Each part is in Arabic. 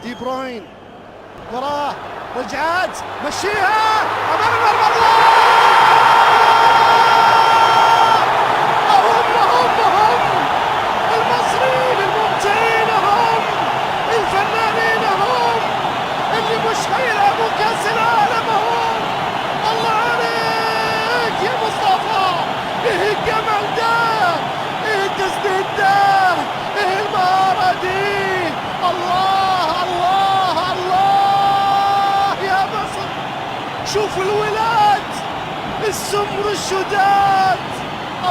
دي بروين كرة رجعت مشيها امام المرمى. هم المصريين الممتعين، هم الفنانين، هم اللي مش هيلعبوا كاس العالم، هم. الله عليك يا مصطفى، ايه الجمال ده، ايه التسديد ده، ايه المهارة دي. الله الله الله يا مصر، شوفوا الولاد السمر الشداد.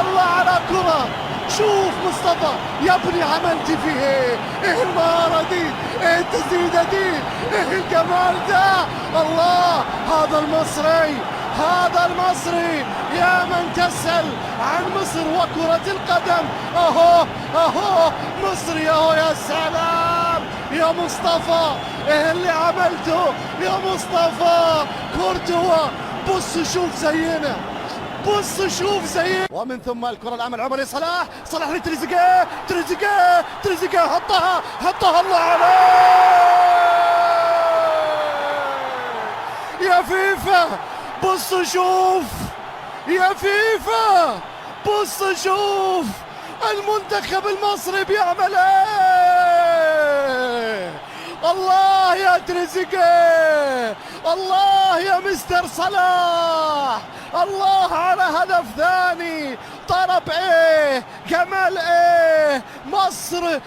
الله على كرة، شوف مصطفى يا ابني عملت فيه ايه، ايه المهارة دي، ايه التسديدة دي، ايه الجمال ده. الله، هذا المصري، هذا المصري يا من تسأل عن مصر وكرة القدم. اهو اهو مصري، اهو يا سلام يا مصطفى، ايه اللي عملته يا مصطفى. كورتوا بص شوف زينا، بص شوف زينا. ومن ثم الكرة الأمام عمر صلاح، صلاح لتريزيجيه، تريزيجيه حطها الله عليه يا فيفا. بص شوف يا فيفا، بص شوف المنتخب المصري بيعمل ايه. الله يا تريزيجيه، الله يا مستر صلاح، الله على هدف ثاني. طرب ايه، جمال ايه. مصر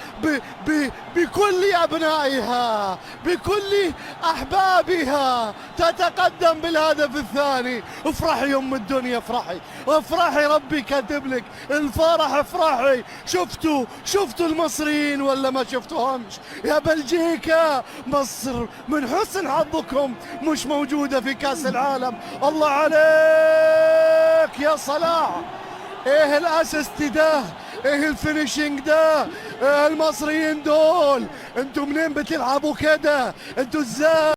بكل ابنائها، بكل احبابها تتقدم بالهدف الثاني. افرحي يا ام الدنيا، افرحي افرحي، ربي كاتب لك الفرح، افرحي. شفتوا المصريين ولا ما شفتوهمش يا بلجيكا؟ مصر من حسن حظكم مش موجودة في كاس العالم. الله عليك يا صلاح، ايه الاسيست ده، ايه الفينيشنج ده. إيه المصريين دول، انتوا منين بتلعبوا كده، انتوا ازاي؟